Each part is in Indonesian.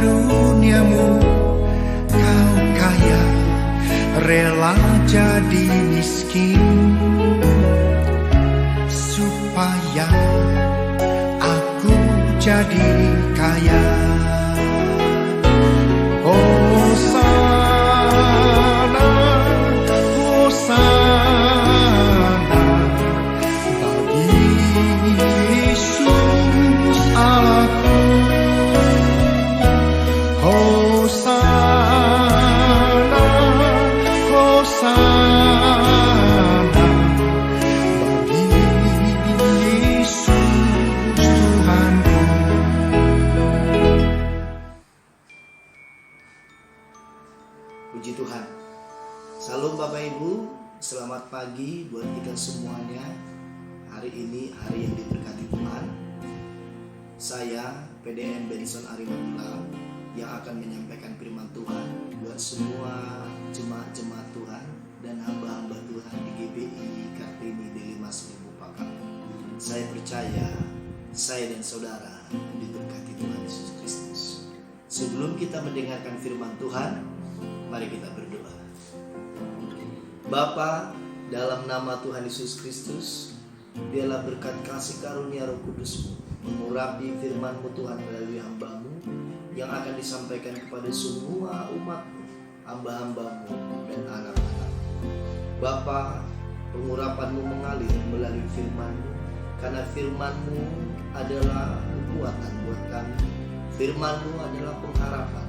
karuniamu kau kaya, rela jadi miskin supaya aku jadi kaya. Hosana, Hosana bagi Yesus Allahku. Hosana, Hosana bagi Yesus Tuhanku. Puji Tuhan. Salam Bapak Ibu, selamat pagi buat kita semuanya. Hari ini hari yang diberkati Tuhan. Saya PDM Benson Arimatula yang akan menyampaikan firman Tuhan buat semua jemaat-jemaat Tuhan dan hamba-hamba Tuhan di GBI Kartini Delimas Pakam. Saya percaya saya dan saudara diberkati Tuhan Yesus Kristus. Sebelum kita mendengarkan firman Tuhan, mari kita berdoa. Bapa, dalam nama Tuhan Yesus Kristus, biarlah berkat kasih karunia Roh Kudus mengurapi firman-Mu Tuhan melalui hamba-Mu yang akan disampaikan kepada semua umat-Mu, hamba-hamba-Mu dan anak-anak. Bapa, pengurapan-Mu mengalir melalui firman-Mu, karena firman-Mu adalah kekuatan buat kami. Firman-Mu adalah pengharapan.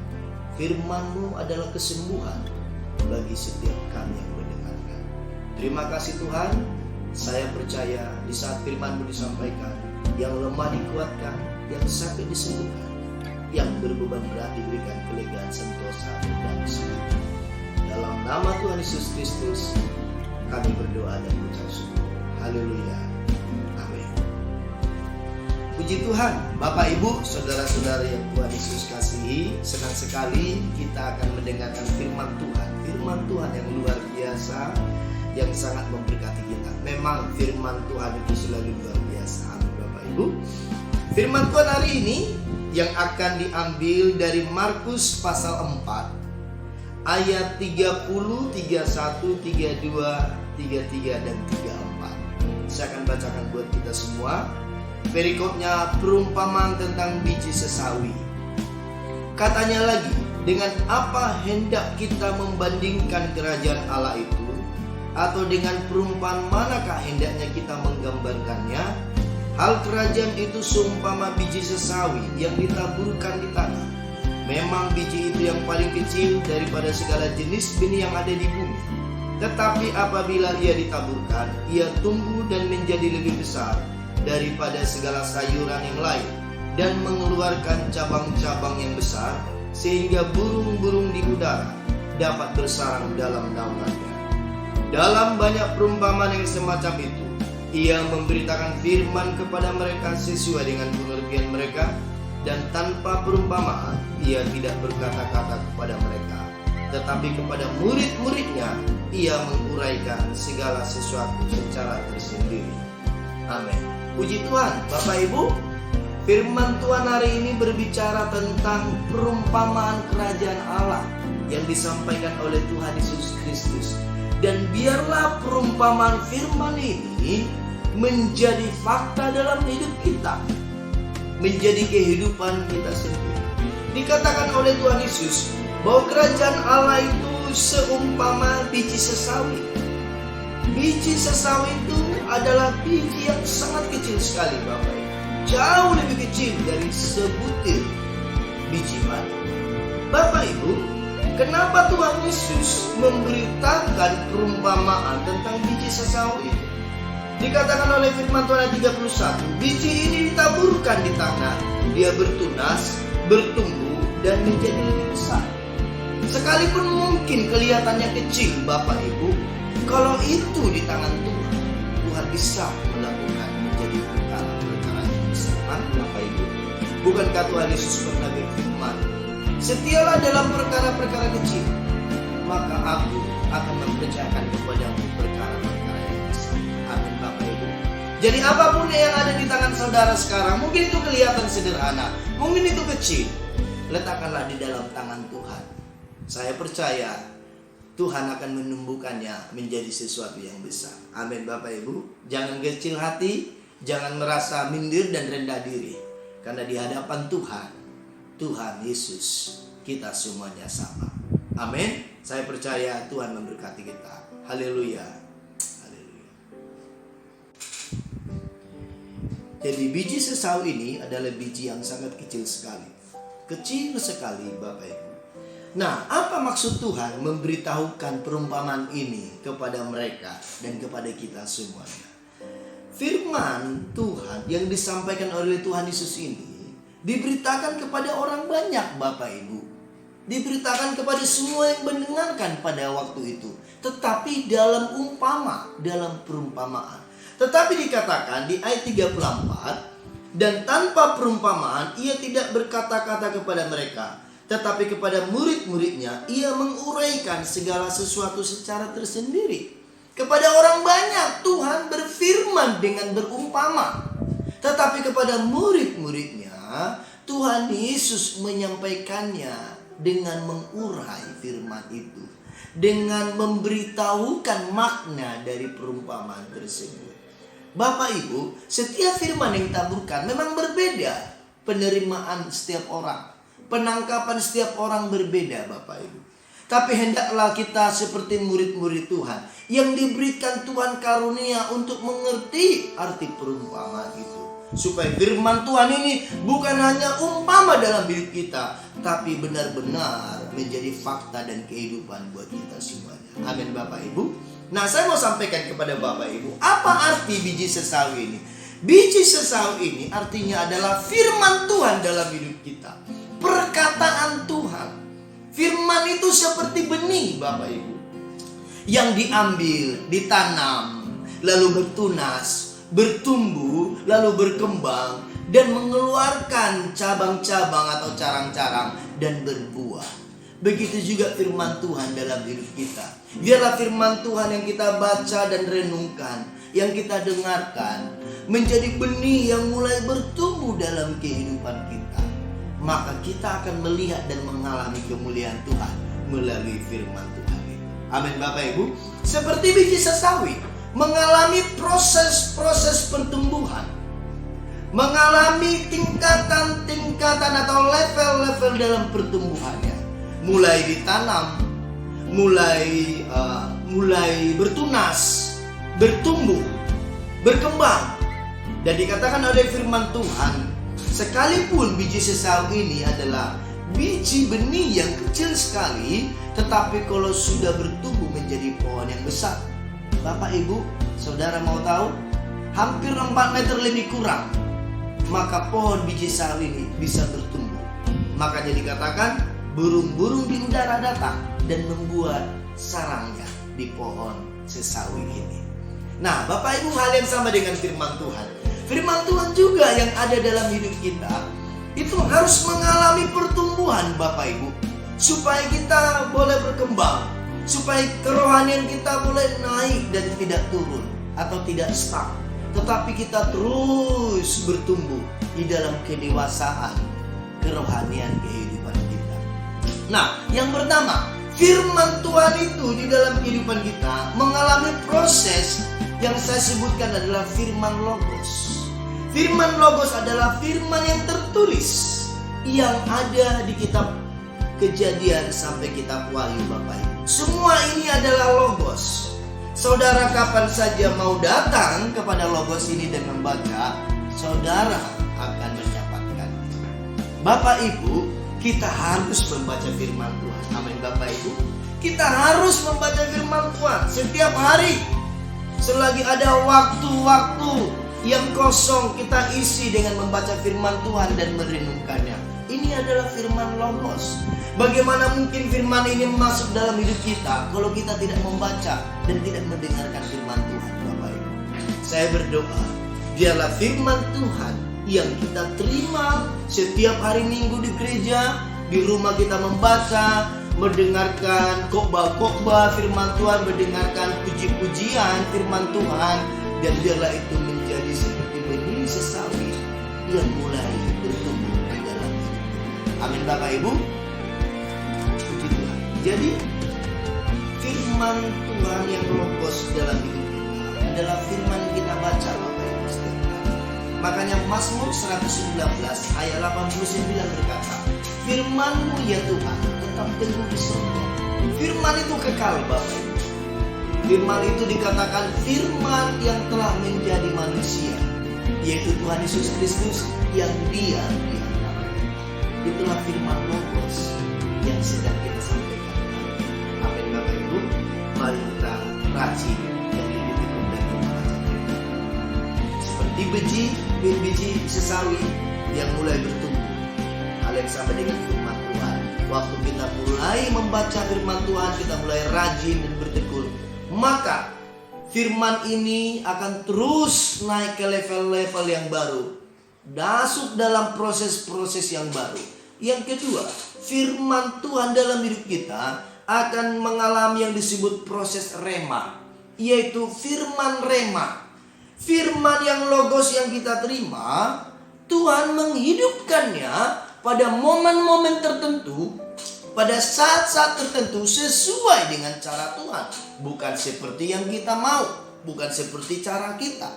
Firman-Mu adalah kesembuhan bagi setiap kami yang mendengarkan. Terima kasih Tuhan. Saya percaya di saat firman-Mu disampaikan, yang lemah dikuatkan, yang sakit disembuhkan, yang berbeban berat diberikan kelegaan, sentosa dan kesehatan. Dalam nama Tuhan Yesus Kristus kami berdoa dan mengucap syukur. Haleluya. Amin. Puji Tuhan. Bapak Ibu, saudara-saudara yang Tuhan Yesus kasihi, senang sekali kita akan mendengarkan firman Tuhan. Firman Tuhan yang luar biasa, yang sangat memberkati kita. Memang firman Tuhan itu selalu luar biasa. Amin Bapak Ibu. Firman Tuhan hari ini yang akan diambil dari Markus pasal 4 ayat 30, 31, 32, 33 dan 34. Saya akan bacakan buat kita semua. Perikopnya perumpamaan tentang biji sesawi. Katanya lagi, dengan apa hendak kita membandingkan kerajaan Allah itu? Atau dengan perumpamaan manakah hendaknya kita menggambarkannya? Hal kerajaan itu seumpama biji sesawi yang ditaburkan di tanah. Memang biji itu yang paling kecil daripada segala jenis benih yang ada di bumi. Tetapi apabila ia ditaburkan, ia tumbuh dan menjadi lebih besar daripada segala sayuran yang lain, dan mengeluarkan cabang-cabang yang besar, sehingga burung-burung di udara dapat bersarang dalam naungannya. Dalam banyak perumpamaan yang semacam itu, ia memberitakan firman kepada mereka sesuai dengan pengertian mereka, dan tanpa perumpamaan ia tidak berkata-kata kepada mereka, tetapi kepada murid-muridnya ia menguraikan segala sesuatu secara tersendiri. Amin. Puji Tuhan. Bapak Ibu, firman Tuhan hari ini berbicara tentang perumpamaan kerajaan Allah yang disampaikan oleh Tuhan Yesus Kristus. Dan biarlah perumpamaan firman ini menjadi fakta dalam hidup kita, menjadi kehidupan kita sendiri. Dikatakan oleh Tuhan Yesus bahwa kerajaan Allah itu seumpama biji sesawi. Biji sesawi itu adalah biji yang sangat kecil sekali Bapak Ibu. Jauh lebih kecil dari sebutir biji madu. Bapak Ibu, kenapa Tuhan Yesus memberitakan perumpamaan tentang biji sesawi? Dikatakan oleh firman Tuhan ayat 31, biji ini ditaburkan di tanah, dia bertunas, bertumbuh dan menjadi lebih besar. Sekalipun mungkin kelihatannya kecil Bapak Ibu, kalau itu di tangan Tuhan, Tuhan bisa melakukan menjadi perkara-perkara yang besar. Bapak Ibu, bukankah Tuhan Yesus pernah berfirman, setialah dalam perkara-perkara kecil, maka aku akan mempercayakan kepadamu perkara-perkara yang besar. Amin Bapak Ibu. Jadi apapun yang ada di tangan saudara sekarang, mungkin itu kelihatan sederhana, mungkin itu kecil, letakkanlah di dalam tangan Tuhan. Saya percaya Tuhan akan menumbuhkannya menjadi sesuatu yang besar. Amin Bapak Ibu. Jangan kecil hati, jangan merasa minder dan rendah diri. Karena di hadapan Tuhan, Tuhan Yesus, kita semuanya sama. Amin. Saya percaya Tuhan memberkati kita. Haleluya. Haleluya. Jadi biji sesau ini adalah biji yang sangat kecil sekali. Kecil sekali Bapak Ibu. Nah, apa maksud Tuhan memberitahukan perumpamaan ini kepada mereka dan kepada kita semuanya? Firman Tuhan yang disampaikan oleh Tuhan Yesus ini diberitakan kepada orang banyak Bapak Ibu. Diberitakan kepada semua yang mendengarkan pada waktu itu. Tetapi dalam perumpamaan. Tetapi dikatakan di ayat 34, dan tanpa perumpamaan ia tidak berkata-kata kepada mereka, tetapi kepada murid-muridnya ia menguraikan segala sesuatu secara tersendiri. Kepada orang banyak Tuhan berfirman dengan berumpama. Tetapi kepada murid-muridnya Tuhan Yesus menyampaikannya dengan mengurai firman itu, dengan memberitahukan makna dari perumpamaan tersebut. Bapak Ibu, setiap firman yang ditaburkan memang berbeda penerimaan setiap orang. Penangkapan setiap orang berbeda Bapak Ibu. Tapi hendaklah kita seperti murid-murid Tuhan yang diberikan Tuhan karunia untuk mengerti arti perumpamaan itu. Supaya firman Tuhan ini bukan hanya umpama dalam hidup kita, tapi benar-benar menjadi fakta dan kehidupan buat kita semuanya. Amin Bapak Ibu. Nah, saya mau sampaikan kepada Bapak Ibu, apa arti biji sesau ini? Biji sesau ini artinya adalah firman Tuhan dalam hidup kita. Perkataan Tuhan. Firman itu seperti benih Bapak Ibu, yang diambil, ditanam, lalu bertunas, bertumbuh, lalu berkembang, dan mengeluarkan cabang-cabang atau carang-carang dan berbuah. Begitu juga firman Tuhan dalam hidup kita. Biarlah firman Tuhan yang kita baca dan renungkan, yang kita dengarkan, menjadi benih yang mulai bertumbuh dalam kehidupan kita. Maka kita akan melihat dan mengalami kemuliaan Tuhan melalui firman Tuhan itu. Amin Bapak Ibu. Seperti biji sesawi mengalami proses-proses pertumbuhan, mengalami tingkatan-tingkatan atau level-level dalam pertumbuhannya. Mulai ditanam, mulai bertunas, bertumbuh, berkembang. Dan dikatakan oleh firman Tuhan, sekalipun biji sesau ini adalah biji benih yang kecil sekali, tetapi kalau sudah bertumbuh menjadi pohon yang besar. Bapak Ibu, saudara mau tahu? Hampir 4 meter lebih kurang, maka pohon biji sesau ini bisa bertumbuh. Makanya dikatakan burung-burung di udara datang dan membuat sarangnya di pohon sesawi ini. Nah, Bapak Ibu, hal yang sama dengan firman Tuhan. Firman Tuhan juga yang ada dalam hidup kita itu harus mengalami pertumbuhan Bapak Ibu, supaya kita boleh berkembang, supaya kerohanian kita boleh naik dan tidak turun atau tidak stuck, tetapi kita terus bertumbuh di dalam kedewasaan kerohanian kehidupan kita. Nah, yang pertama, firman Tuhan itu di dalam kehidupan kita mengalami proses yang saya sebutkan adalah firman Logos. Firman Logos adalah firman yang tertulis, yang ada di kitab Kejadian sampai kitab Wahyu Bapak Ibu. Semua ini adalah Logos. Saudara kapan saja mau datang kepada Logos ini dan membaca, saudara akan mendapatkan. Bapak Ibu, kita harus membaca firman Tuhan. Amin Bapak Ibu. Kita harus membaca firman Tuhan setiap hari. Selagi ada waktu-waktu yang kosong, kita isi dengan membaca firman Tuhan dan merenungkannya. Ini adalah firman Logos. Bagaimana mungkin firman ini masuk dalam hidup kita kalau kita tidak membaca dan tidak mendengarkan firman Tuhan Bapak Ibu. Saya berdoa, biarlah firman Tuhan yang kita terima setiap hari Minggu di gereja, di rumah kita membaca, mendengarkan khotbah firman Tuhan, mendengarkan puji-pujian firman Tuhan, dan biarlah itu menjadi seperti benih sesawi yang mulai bertumbuh di dalam hidup. Amin Bapak Ibu. Puji Tuhan. Jadi firman Tuhan yang logos dalam hidup kita adalah firman yang kita baca Bapak Ibu setiap hari. Makanya Mazmur 119 ayat 89 berkata, firman-Mu ya Tuhan tetap teguh di surga. Firman itu kekal Bapak Ibu. Firman itu dikatakan firman yang telah menjadi manusia, yaitu Tuhan Yesus Kristus yang diam di antara kita. Itulah firman logos yang sedang kita sampaikan. Amin Bapak Ibu. Mari kita rajin dan ikuti pemberian membaca firman. Seperti biji sesawi yang mulai bertumbuh. Hal yang sama dengan firman Tuhan. Waktu kita mulai membaca firman Tuhan, kita mulai rajin dan bertekun, maka firman ini akan terus naik ke level-level yang baru, masuk dalam proses-proses yang baru. Yang kedua, firman Tuhan dalam hidup kita akan mengalami yang disebut proses rema, yaitu firman rema. Firman yang logos yang kita terima, Tuhan menghidupkannya pada momen-momen tertentu, pada saat-saat tertentu sesuai dengan cara Tuhan. Bukan seperti yang kita mau, bukan seperti cara kita.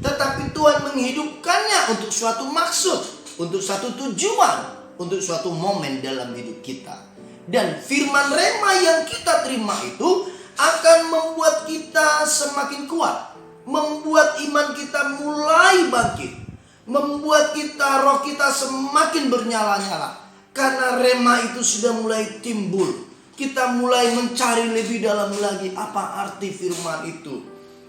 Tetapi Tuhan menghidupkannya untuk suatu maksud, untuk satu tujuan, untuk suatu momen dalam hidup kita. Dan firman rema yang kita terima itu akan membuat kita semakin kuat, membuat iman kita mulai bangkit, membuat kita, roh kita semakin bernyala-nyala. Karena rema itu sudah mulai timbul, kita mulai mencari lebih dalam lagi apa arti firman itu.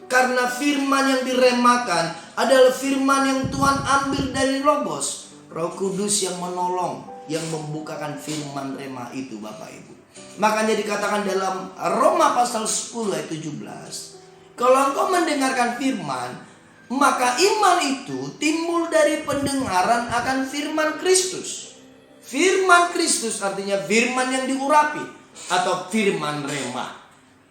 Karena firman yang diremakan adalah firman yang Tuhan ambil dari logos. Roh Kudus yang menolong, yang membukakan firman rema itu Bapak Ibu. Makanya dikatakan dalam Roma pasal 10 ayat 17, kalau engkau mendengarkan firman, maka iman itu timbul dari pendengaran akan firman Kristus. Firman Kristus artinya firman yang diurapi atau firman rema.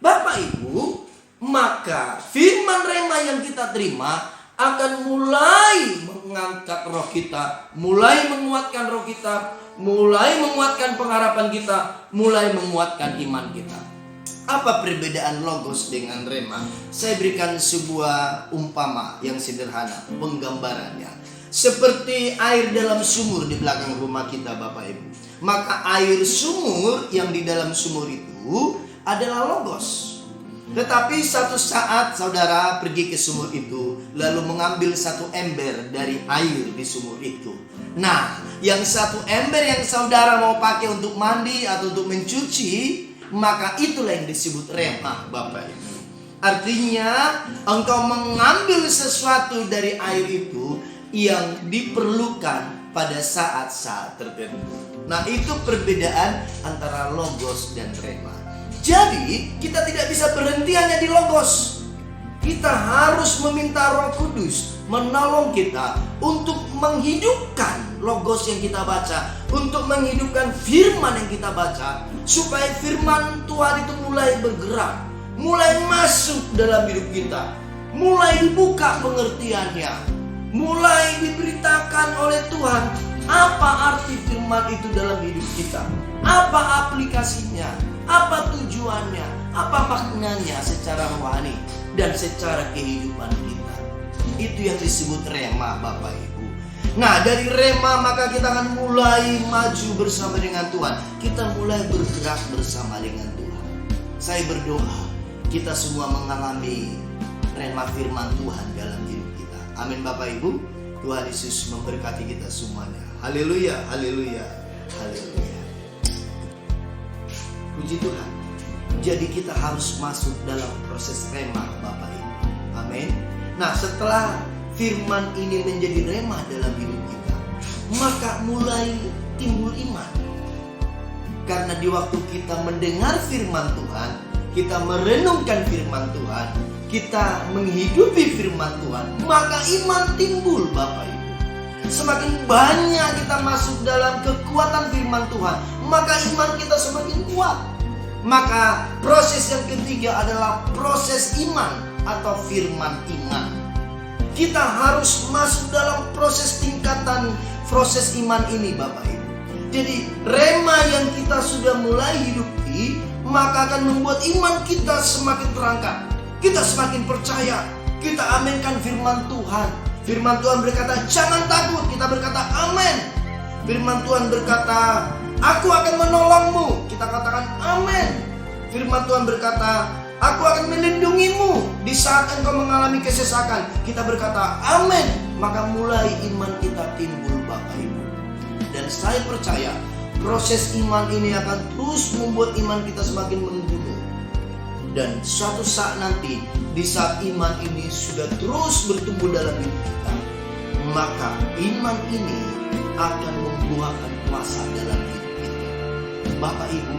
Bapak Ibu, maka firman rema yang kita terima akan mulai mengangkat roh kita, mulai menguatkan roh kita, mulai menguatkan pengharapan kita, mulai menguatkan iman kita. Apa perbedaan logos dengan rema? Saya berikan sebuah umpama yang sederhana, penggambarannya. Seperti air dalam sumur di belakang rumah kita Bapak Ibu. Maka air sumur yang di dalam sumur itu adalah logos. Tetapi satu saat saudara pergi ke sumur itu, lalu mengambil satu ember dari air di sumur itu. Nah, yang satu ember yang saudara mau pakai untuk mandi atau untuk mencuci, maka itulah yang disebut rema Bapak Ibu. Artinya engkau mengambil sesuatu dari air itu yang diperlukan pada saat-saat tertentu. Nah, itu perbedaan antara logos dan rema. Jadi kita tidak bisa berhenti hanya di logos. Kita harus meminta Roh Kudus menolong kita untuk menghidupkan logos yang kita baca, untuk menghidupkan firman yang kita baca, supaya firman Tuhan itu mulai bergerak, mulai masuk dalam hidup kita, mulai dibuka pengertiannya, mulai diberitakan oleh Tuhan apa arti firman itu dalam hidup kita, apa aplikasinya, apa tujuannya, apa maknanya secara rohani dan secara kehidupan kita. Itu yang disebut rema Bapak Ibu. Nah, dari rema maka kita akan mulai maju bersama dengan Tuhan. Kita mulai bergerak bersama dengan Tuhan. Saya berdoa kita semua mengalami rema firman Tuhan dalam hidup kita. Amin Bapak Ibu. Tuhan Yesus memberkati kita semuanya. Haleluya, haleluya, haleluya. Puji Tuhan. Jadi kita harus masuk dalam proses rema Bapak Ibu. Amin. Nah, setelah firman ini menjadi rema dalam hidup kita, maka mulai timbul iman. Karena di waktu kita mendengar firman Tuhan, kita merenungkan firman Tuhan, kita menghidupi firman Tuhan, maka iman timbul Bapak Ibu. Semakin banyak kita masuk dalam kekuatan firman Tuhan, maka iman kita semakin kuat. Maka proses yang ketiga adalah proses iman atau firman iman. Kita harus masuk dalam proses tingkatan proses iman ini Bapak Ibu. Jadi rema yang kita sudah mulai hidupi, maka akan membuat iman kita semakin terangkat. Kita semakin percaya. Kita aminkan firman Tuhan. Firman Tuhan berkata, jangan takut. Kita berkata, amin. Firman Tuhan berkata, aku akan menolongmu. Kita katakan, amin. Firman Tuhan berkata, aku akan melindungimu di saat engkau mengalami kesesakan. Kita berkata, amin. Maka mulai iman kita timbul, Bapak Ibu. Dan saya percaya proses iman ini akan terus membuat iman kita semakin menggunung. Dan suatu saat nanti, di saat iman ini sudah terus bertumbuh dalam hidup kita, maka iman ini akan membuahkan kuasa dalam hidup kita. Bapak Ibu,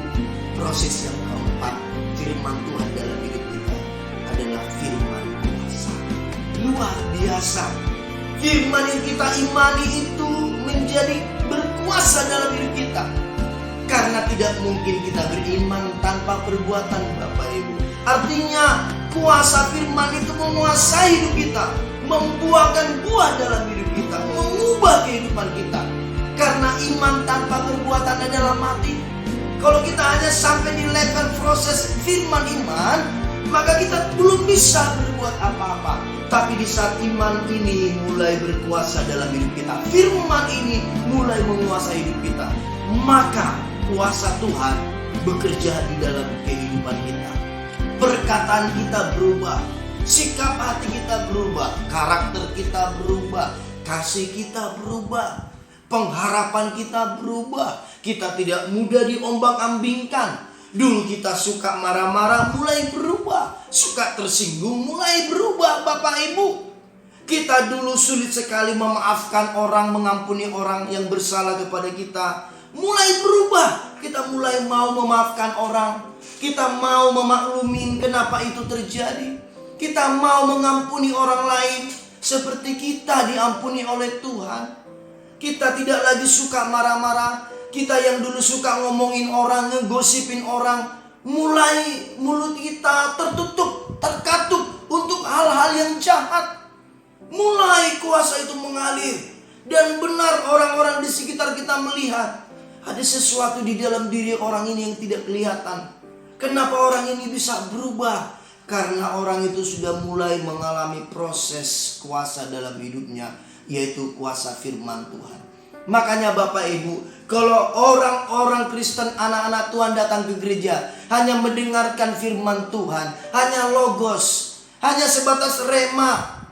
proses yang keempat firman Tuhan dalam hidup kita adalah firman kuasa. Luar biasa. Firman yang kita imani itu menjadi berkuasa dalam hidup kita. Karena tidak mungkin kita beriman tanpa perbuatan, Bapak Ibu. Artinya kuasa firman itu menguasai hidup kita, membuahkan buah dalam hidup kita, mengubah kehidupan kita. Karena iman tanpa perbuatan adalah mati. Kalau kita hanya sampai di level proses firman iman, maka kita belum bisa berbuat apa-apa. Tapi di saat iman ini mulai berkuasa dalam hidup kita, firman ini mulai menguasai hidup kita, maka kuasa Tuhan bekerja di dalam kehidupan kita. Perkataan kita berubah, sikap hati kita berubah, karakter kita berubah, kasih kita berubah, pengharapan kita berubah. Kita tidak mudah diombang-ambingkan. Dulu kita suka marah-marah, mulai berubah. Suka tersinggung, mulai berubah, Bapak Ibu. Kita dulu sulit sekali memaafkan orang, mengampuni orang yang bersalah kepada kita. Mulai berubah. Kita mulai mau memaafkan orang. Kita mau memaklumin kenapa itu terjadi. Kita mau mengampuni orang lain seperti kita diampuni oleh Tuhan. Kita tidak lagi suka marah-marah. Kita yang dulu suka ngomongin orang, ngegosipin orang, mulai mulut kita tertutup, terkatup untuk hal-hal yang jahat. Mulai kuasa itu mengalir. Dan benar orang-orang di sekitar kita melihat ada sesuatu di dalam diri orang ini yang tidak kelihatan. Kenapa orang ini bisa berubah? Karena orang itu sudah mulai mengalami proses kuasa dalam hidupnya, yaitu kuasa firman Tuhan. Makanya Bapak Ibu, kalau orang-orang Kristen, anak-anak Tuhan datang ke gereja, hanya mendengarkan firman Tuhan, hanya logos, hanya sebatas rema,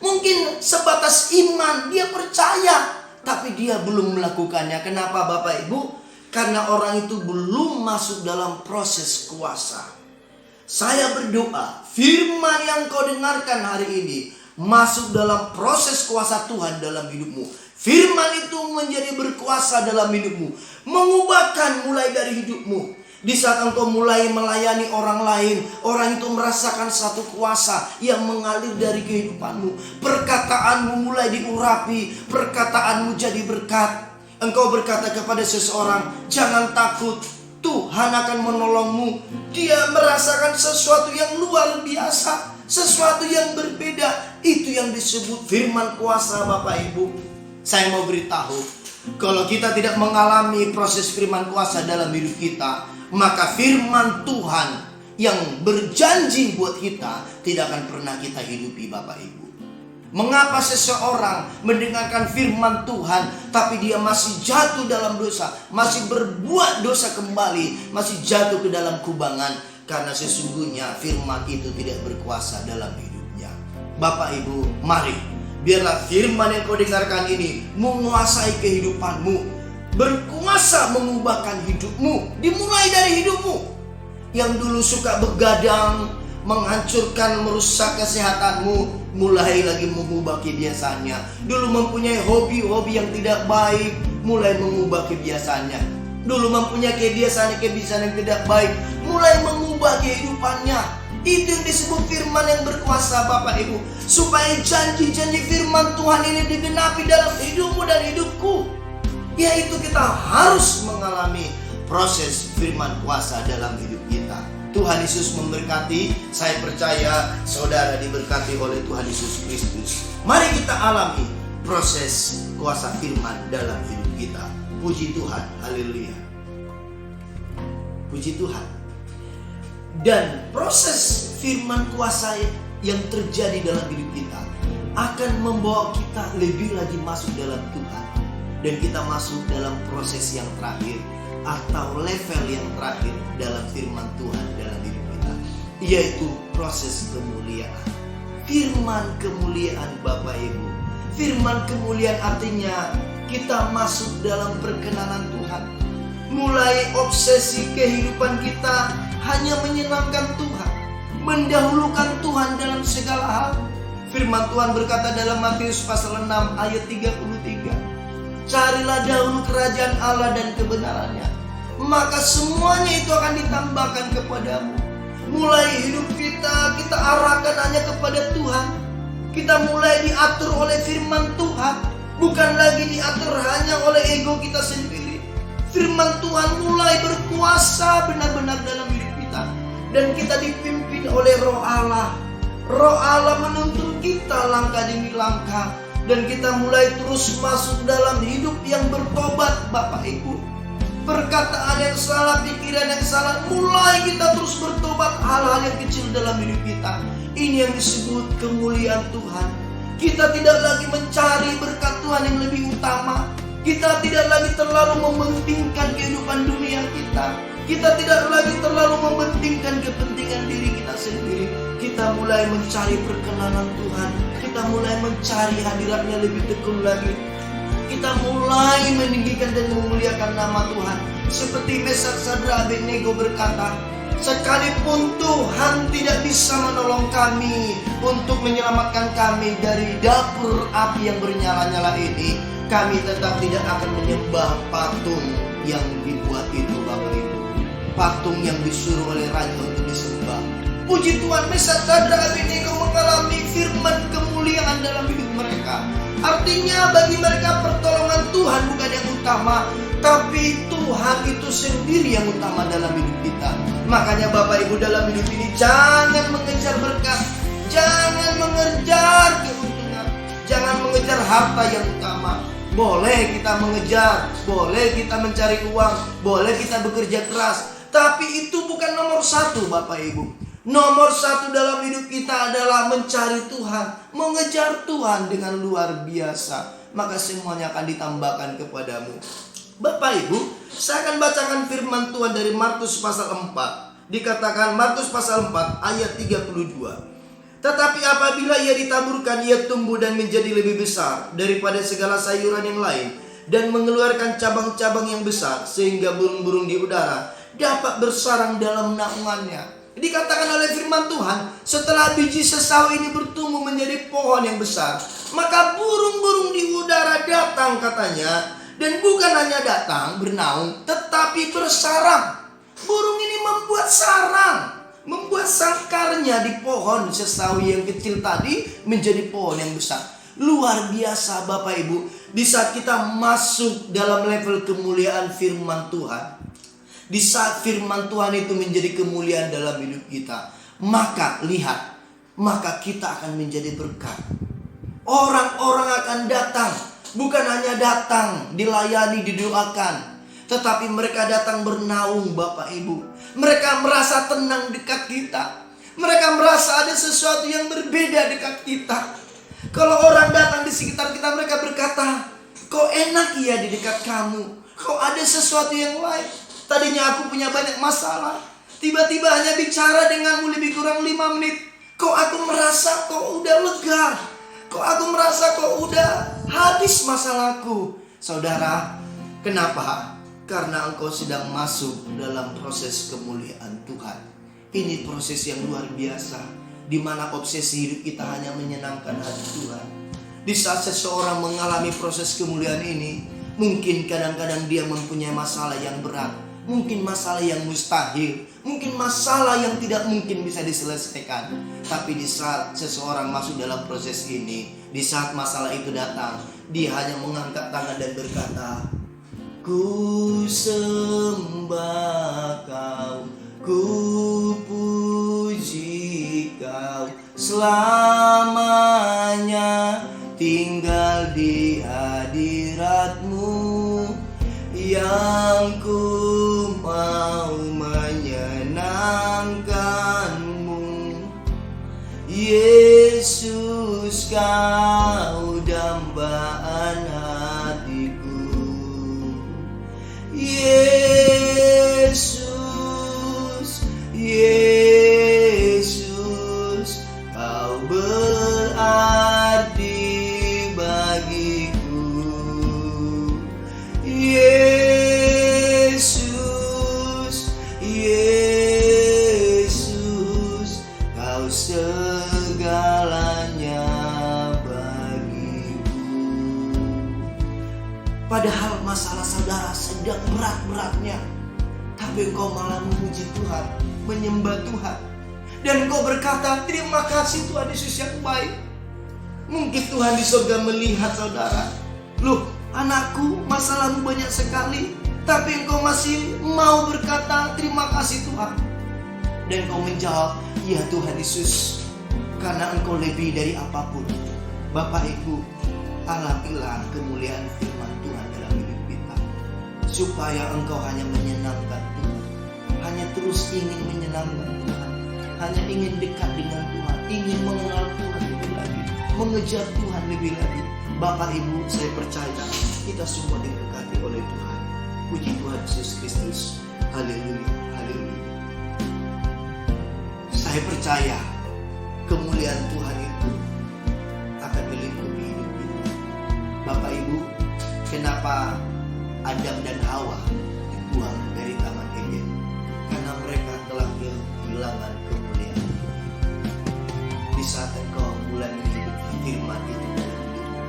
mungkin sebatas iman, dia percaya, tapi dia belum melakukannya. Kenapa Bapak Ibu? Karena orang itu belum masuk dalam proses kuasa. Saya berdoa, firman yang kau dengarkan hari ini masuk dalam proses kuasa Tuhan dalam hidupmu. Firman itu menjadi berkuasa dalam hidupmu, mengubahkan mulai dari hidupmu. Di saat engkau mulai melayani orang lain, orang itu merasakan satu kuasa yang mengalir dari kehidupanmu. Perkataanmu mulai diurapi, perkataanmu jadi berkat. Engkau berkata kepada seseorang, jangan takut, Tuhan akan menolongmu. Dia merasakan sesuatu yang luar biasa, sesuatu yang berbeda. Itu yang disebut firman kuasa, Bapak Ibu. Saya mau beritahu, kalau kita tidak mengalami proses firman kuasa dalam hidup kita, maka firman Tuhan yang berjanji buat kita tidak akan pernah kita hidupi, Bapak Ibu. Mengapa seseorang mendengarkan firman Tuhan tapi dia masih jatuh dalam dosa, masih berbuat dosa kembali, masih jatuh ke dalam kubangan? Karena sesungguhnya firman itu tidak berkuasa dalam hidupnya. Bapak Ibu, mari biarlah firman yang kau dengarkan ini menguasai kehidupanmu, berkuasa mengubahkan hidupmu, dimulai dari hidupmu. Yang dulu suka begadang, menghancurkan, merusak kesehatanmu, mulai lagi mengubah kebiasaannya. Dulu mempunyai hobi-hobi yang tidak baik, mulai mengubah kebiasaannya. Dulu mempunyai kebiasaan yang tidak baik, mulai mengubah kehidupannya. Itu yang disebut firman yang berkuasa, Bapak Ibu. Supaya janji-janji firman Tuhan ini digenapi dalam hidupmu dan hidupku, yaitu kita harus mengalami proses firman kuasa dalam hidup kita. Tuhan Yesus memberkati. Saya percaya saudara diberkati oleh Tuhan Yesus Kristus. Mari kita alami proses kuasa firman dalam hidup kita. Puji Tuhan, haleluya. Puji Tuhan. Dan proses firman kuasa yang terjadi dalam hidup kita akan membawa kita lebih lagi masuk dalam Tuhan. Dan kita masuk dalam proses yang terakhir atau level yang terakhir dalam firman Tuhan dalam hidup kita, yaitu proses kemuliaan. Firman kemuliaan Bapak Ibu. Firman kemuliaan artinya kita masuk dalam perkenanan Tuhan. Mulai obsesi kehidupan kita hanya menyenangkan Tuhan, mendahulukan Tuhan dalam segala hal. Firman Tuhan berkata dalam Matius pasal 6 ayat 33, carilah dahulu kerajaan Allah dan kebenarannya, maka semuanya itu akan ditambahkan kepadamu. Mulai hidup kita arahkan hanya kepada Tuhan. Kita mulai diatur oleh firman Tuhan, bukan lagi diatur hanya oleh ego kita sendiri. Firman Tuhan mulai berkuasa benar-benar dalam hidup kita, dan kita dipimpin oleh Roh Allah. Roh Allah menuntun kita langkah demi langkah, dan kita mulai terus masuk dalam hidup yang bertobat Bapak Ibu. Perkataan yang salah, pikiran yang salah, mulai kita terus bertobat hal-hal yang kecil dalam hidup kita. Ini yang disebut kemuliaan Tuhan. Kita tidak lagi mencari berkat Tuhan yang lebih utama. Kita tidak lagi terlalu mementingkan kehidupan dunia kita. Kita tidak lagi terlalu mementingkan kepentingan diri kita sendiri. Kita mulai mencari perkenanan Tuhan. Kita mulai mencari hadiratnya lebih tekun lagi. Kita mulai meninggikan dan memuliakan nama Tuhan. Seperti Meshak, Sadrak, Abednego berkata, sekalipun Tuhan tidak bisa menolong kami untuk menyelamatkan kami dari dapur api yang bernyala-nyala ini, kami tetap tidak akan menyembah patung yang dibuat itu, Bapak Ibu. Patung yang disuruh oleh raja untuk disembah. Puji Tuhan, Meshak, Sadrak, Abednego mengalami firman kemuliaan dalam hidup mereka. Artinya bagi mereka pertolongan Tuhan bukan yang utama, tapi Tuhan itu sendiri yang utama dalam hidup kita. Makanya Bapak Ibu dalam hidup ini jangan mengejar berkat, jangan mengejar keuntungan, jangan mengejar harta yang utama. Boleh kita mengejar, boleh kita mencari uang, boleh kita bekerja keras, tapi itu bukan nomor satu Bapak Ibu. Nomor satu dalam hidup kita adalah mencari Tuhan, mengejar Tuhan dengan luar biasa. Maka semuanya akan ditambahkan kepadamu. Bapak Ibu, saya akan bacakan firman Tuhan dari Markus pasal 4. Dikatakan Markus pasal 4 ayat 32. Tetapi apabila ia ditaburkan, ia tumbuh dan menjadi lebih besar daripada segala sayuran yang lain, dan mengeluarkan cabang-cabang yang besar, sehingga burung-burung di udara dapat bersarang dalam naungannya. Dikatakan oleh firman Tuhan, setelah biji sesawi ini bertumbuh menjadi pohon yang besar, maka burung-burung di udara datang katanya. Dan bukan hanya datang bernaung, tetapi bersarang. Burung ini membuat sarang, membuat sangkarnya di pohon sesawi yang kecil tadi menjadi pohon yang besar. Luar biasa Bapak Ibu. Di saat kita masuk dalam level kemuliaan firman Tuhan, di saat firman Tuhan itu menjadi kemuliaan dalam hidup kita, maka lihat, maka kita akan menjadi berkat. Orang-orang akan datang, bukan hanya datang, dilayani, didoakan, tetapi mereka datang bernaung Bapak Ibu. Mereka merasa tenang dekat kita. Mereka merasa ada sesuatu yang berbeda dekat kita. Kalau orang datang di sekitar kita, mereka berkata, kok enak ya di dekat kamu, kok ada sesuatu yang lain. Tadinya aku punya banyak masalah, tiba-tiba hanya bicara denganmu lebih kurang 5 menit, kok aku merasa kok udah lega, kok aku merasa kok udah habis masalahku. Saudara, kenapa? Karena engkau sedang masuk dalam proses kemuliaan Tuhan. Ini proses yang luar biasa, di mana obsesi hidup kita hanya menyenangkan hati Tuhan. Di saat seseorang mengalami proses kemuliaan ini, mungkin kadang-kadang dia mempunyai masalah yang berat, mungkin masalah yang mustahil, mungkin masalah yang tidak mungkin bisa diselesaikan. Tapi di saat seseorang masuk dalam proses ini, di saat masalah itu datang, dia hanya mengangkat tangan dan berkata, ku sembah kau, ku puji kau, selamanya tinggal di hadiratmu, Yesus, Kau dambaan hatiku. Yesus, Yesus, Kau berarti bagiku. Yesus, Yesus, Kau segalanya bagiku. Padahal masalah saudara sedang berat-beratnya, tapi engkau malah memuji Tuhan, menyembah Tuhan, dan engkau berkata, terima kasih Tuhan Yesus yang baik. Mungkin Tuhan di surga melihat saudara, loh anakku masalahmu banyak sekali, tapi engkau masih mau berkata terima kasih Tuhan. Dan engkau menjawab, ya Tuhan Yesus, karena engkau lebih dari apapun. Bapak Ibu, alamilah kemuliaan firman Tuhan dalam hidup kita, supaya engkau hanya menyenangkan Tuhan, hanya terus ingin menyenangkan Tuhan, hanya ingin dekat dengan Tuhan, ingin mengenal Tuhan lebih lagi, mengejar Tuhan lebih lagi. Bapak Ibu, saya percaya kita semua diberkati oleh Tuhan. Puji Tuhan Yesus Kristus. Haleluya, haleluya. Saya percaya kemuliaan Tuhan itu akan melingkupi hidup kita. Bapak Ibu, kenapa Adam dan Hawa dibuang dari Taman Eden? Karena mereka telah kehilangan kemuliaan. Di saat engkau mulai menghidupi firman itu dalam hidupmu,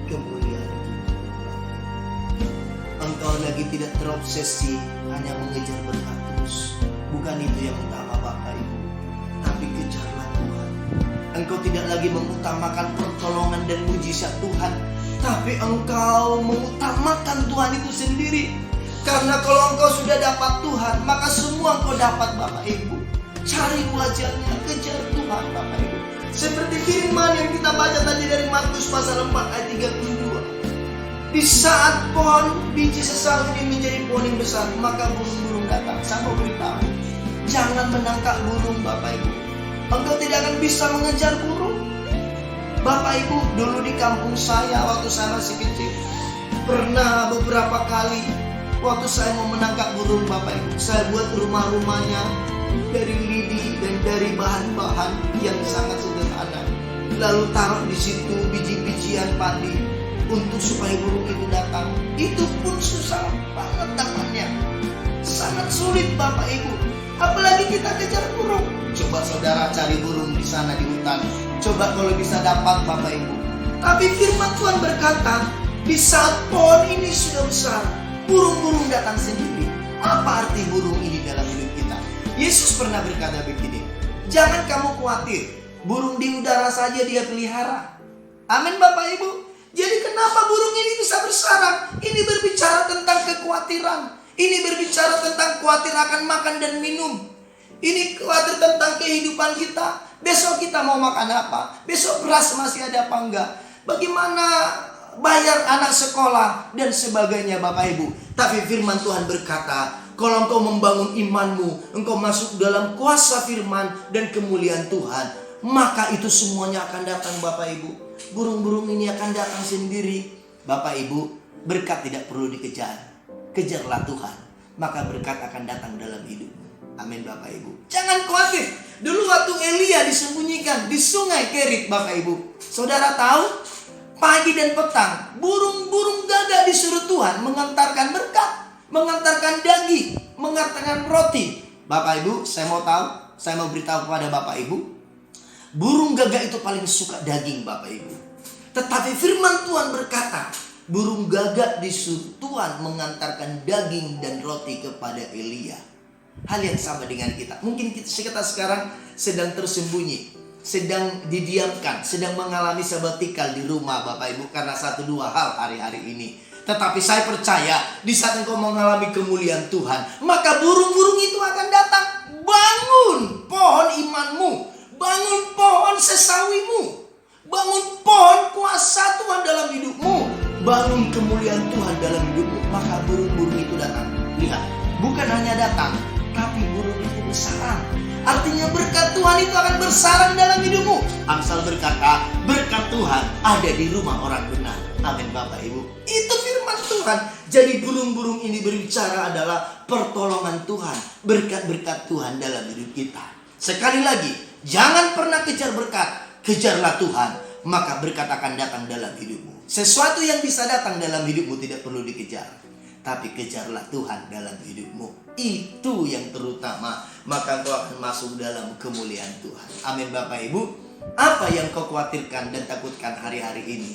kemuliaan itu engkau lagi tidak terobsesi hanya mengejar berkat terus. Bukan itu yang utama Bapak Ibu, tapi kejarlah Tuhan. Engkau tidak lagi mengutamakan pertolongan dan mujizat Tuhan, tapi engkau mengutamakan Tuhan itu sendiri. Karena kalau engkau sudah dapat Tuhan, maka semua engkau dapat Bapak Ibu. Cari wajahnya, kejar Tuhan Bapak Ibu. Seperti firman yang kita baca tadi dari Markus pasal 4 ayat 32. Di saat pohon biji sesawi ini menjadi pohon yang besar, maka burung-burung datang. Saya mau beritahu, jangan menangkap burung Bapak Ibu. Engkau tidak akan bisa mengejar burung. Bapak Ibu, dulu di kampung saya waktu saya masih kecil, pernah beberapa kali waktu saya mau menangkap burung Bapak Ibu, saya buat rumah-rumahnya dari lidi dan dari bahan-bahan yang sangat sederhana. Lalu taruh di situ biji-bijian padi untuk supaya burung itu datang. Itu pun susah banget dapatnya, sangat sulit Bapak Ibu. Apalagi kita kejar burung. Coba saudara cari burung di sana di hutan. Coba kalau bisa dapat Bapak Ibu. Tapi firman Tuhan berkata, di saat pohon ini sudah besar, burung-burung datang sendiri. Apa arti burung ini dalam hidup kita? Yesus pernah berkata begini, jangan kamu khawatir, burung di udara saja dia pelihara. Amin Bapak Ibu. Jadi kenapa burung ini bisa bersarang? Ini berbicara tentang kekhawatiran. Ini berbicara tentang khawatir akan makan dan minum. Ini khawatir tentang kehidupan kita. Besok kita mau makan apa? Besok beras masih ada apa enggak? Bagaimana bayar anak sekolah dan sebagainya Bapak Ibu. Tapi firman Tuhan berkata, kalau engkau membangun imanmu, engkau masuk dalam kuasa firman dan kemuliaan Tuhan, maka itu semuanya akan datang Bapak Ibu. Burung-burung ini akan datang sendiri. Bapak Ibu, berkat tidak perlu dikejar. Kejarlah Tuhan, maka berkat akan datang dalam hidupmu. Amin Bapak Ibu. Jangan khawatir. Dulu waktu Elia disembunyikan di sungai Kerit Bapak Ibu, saudara tahu, pagi dan petang burung-burung gagak disuruh Tuhan mengantarkan berkat, mengantarkan daging, mengantarkan roti. Bapak Ibu, saya mau beritahu kepada Bapak Ibu, burung gagak itu paling suka daging Bapak Ibu. Tetapi firman Tuhan berkata, burung gagak disuruh Tuhan mengantarkan daging dan roti kepada Elia. Hal yang sama dengan kita. Mungkin kita sekarang sedang tersembunyi, sedang didiamkan, sedang mengalami sabatikal di rumah Bapak Ibu karena 1-2 hal hari-hari ini. Tetapi saya percaya di saat engkau mengalami kemuliaan Tuhan, maka burung-burung itu akan datang. Bangun pohon imanmu, bangun pohon sesawimu, bangun pohon kuasa Tuhan dalam hidupmu, bangun kemuliaan Tuhan dalam hidupmu, maka burung-burung itu datang. Lihat, bukan hanya datang, tapi burung itu bersarang. Artinya berkat Tuhan itu akan bersarang dalam hidupmu. rumahmu. Amsal berkata, berkat Tuhan ada di rumah orang benar. Amin Bapak Ibu. Itu firman Tuhan. Jadi burung-burung ini berbicara adalah pertolongan Tuhan, berkat-berkat Tuhan dalam hidup kita. Sekali lagi, jangan pernah kejar berkat, kejarlah Tuhan, maka berkat akan datang dalam hidupmu. Sesuatu yang bisa datang dalam hidupmu tidak perlu dikejar, tapi kejarlah Tuhan dalam hidupmu. Itu yang terutama, maka kau akan masuk dalam kemuliaan Tuhan. Amin Bapak Ibu. Apa yang kau khawatirkan dan takutkan hari-hari ini?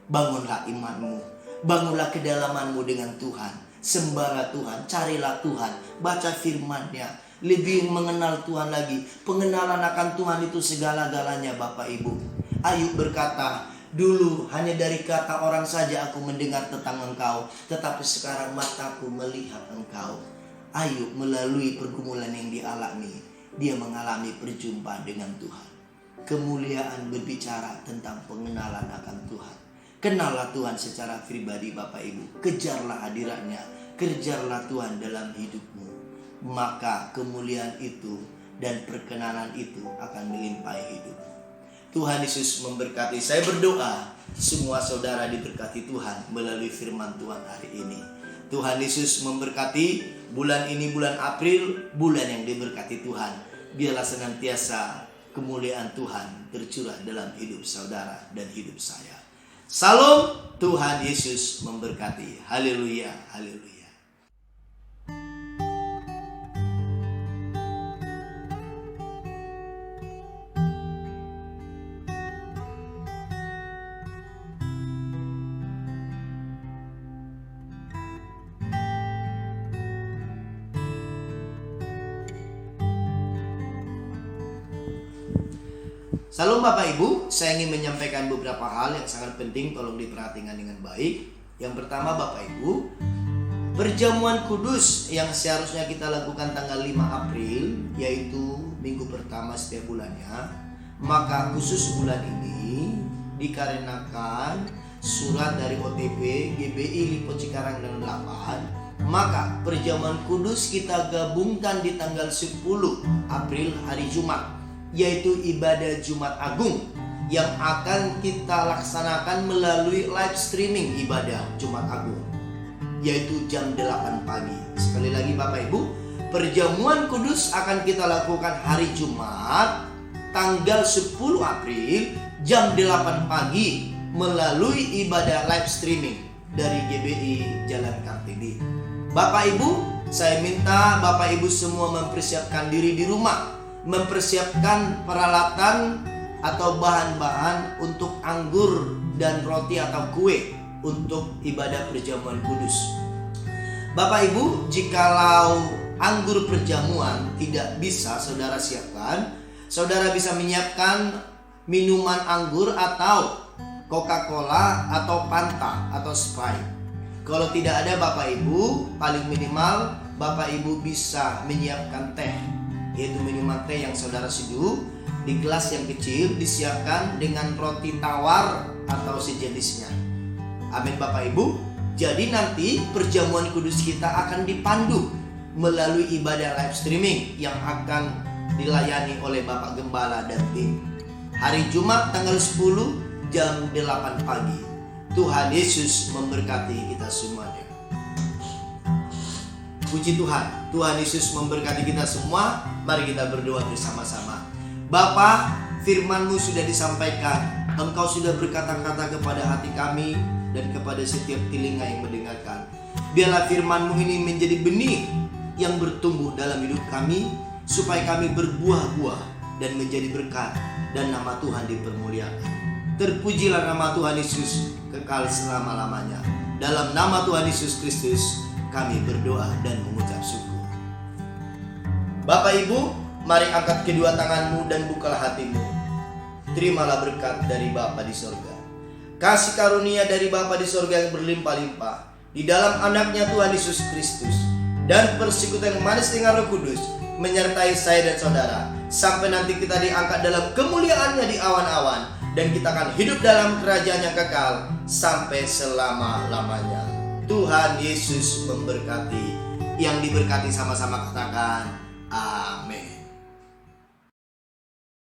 Bangunlah imanmu, bangunlah kedalamanmu dengan Tuhan. Sembahlah Tuhan, carilah Tuhan, baca firman-Nya, lebih mengenal Tuhan lagi. Pengenalan akan Tuhan itu segala-galanya Bapak Ibu. Ayub berkata, dulu hanya dari kata orang saja aku mendengar tentang Engkau, tetapi sekarang mataku melihat Engkau. Ayub melalui pergumulan yang dialami, dia mengalami perjumpaan dengan Tuhan. Kemuliaan berbicara tentang pengenalan akan Tuhan. Kenallah Tuhan secara pribadi Bapak Ibu. Kejarlah hadiratnya, kejarlah Tuhan dalam hidupmu. Maka kemuliaan itu dan perkenanan itu akan melimpahi hidupmu. Tuhan Yesus memberkati. Saya berdoa semua saudara diberkati Tuhan melalui firman Tuhan hari ini. Tuhan Yesus memberkati. Bulan ini bulan April, bulan yang diberkati Tuhan. Biarlah senantiasa kemuliaan Tuhan tercurah dalam hidup saudara dan hidup saya. Salam, Tuhan Yesus memberkati. Haleluya, haleluya. Salam Bapak Ibu, saya ingin menyampaikan beberapa hal yang sangat penting, tolong diperhatikan dengan baik. Yang pertama Bapak Ibu, perjamuan kudus yang seharusnya kita lakukan tanggal 5 April, yaitu minggu pertama setiap bulannya. Maka khusus bulan ini, dikarenakan surat dari OTP GBI Lipo Cikarang dan 8, maka perjamuan kudus kita gabungkan di tanggal 10 April hari Jumat, yaitu ibadah Jumat Agung yang akan kita laksanakan melalui live streaming ibadah Jumat Agung, yaitu jam 8 pagi. Sekali lagi Bapak Ibu, perjamuan kudus akan kita lakukan hari Jumat tanggal 10 April jam 8 pagi melalui ibadah live streaming dari GBI Jalan Kartini. Bapak Ibu, saya minta Bapak Ibu semua mempersiapkan diri di rumah, mempersiapkan peralatan atau bahan-bahan untuk anggur dan roti atau kue untuk ibadah perjamuan kudus. Bapak Ibu, jikalau anggur perjamuan tidak bisa saudara siapkan, saudara bisa menyiapkan minuman anggur atau Coca-Cola atau Fanta atau Sprite. Kalau tidak ada Bapak Ibu, paling minimal Bapak Ibu bisa menyiapkan teh, yaitu minuman teh yang saudara seduh di gelas yang kecil, disiapkan dengan roti tawar atau sejenisnya. Amin Bapak Ibu. Jadi nanti perjamuan kudus kita akan dipandu melalui ibadah live streaming yang akan dilayani oleh Bapak Gembala dan tim. Hari Jumat tanggal 10 jam 8 pagi. Tuhan Yesus memberkati kita semuanya. Puji Tuhan, Tuhan Yesus memberkati kita semua. Mari kita berdoa bersama-sama. Bapa, firman-Mu sudah disampaikan. Engkau sudah berkata-kata kepada hati kami dan kepada setiap telinga yang mendengarkan. Biarlah firman-Mu ini menjadi benih yang bertumbuh dalam hidup kami, supaya kami berbuah-buah dan menjadi berkat, dan nama Tuhan dipermuliakan. Terpujilah nama Tuhan Yesus kekal selama-lamanya. Dalam nama Tuhan Yesus Kristus kami berdoa dan mengucap syukur. Bapak Ibu, mari angkat kedua tanganmu dan bukalah hatimu. Terimalah berkat dari Bapa di sorga. Kasih karunia dari Bapa di sorga yang berlimpah-limpah di dalam anaknya Tuhan Yesus Kristus, dan persekutuan yang manis dengan Roh Kudus menyertai saya dan saudara, sampai nanti kita diangkat dalam kemuliaannya di awan-awan, dan kita akan hidup dalam kerajaan yang kekal sampai selama-lamanya. Tuhan Yesus memberkati. Yang diberkati sama-sama katakan amin.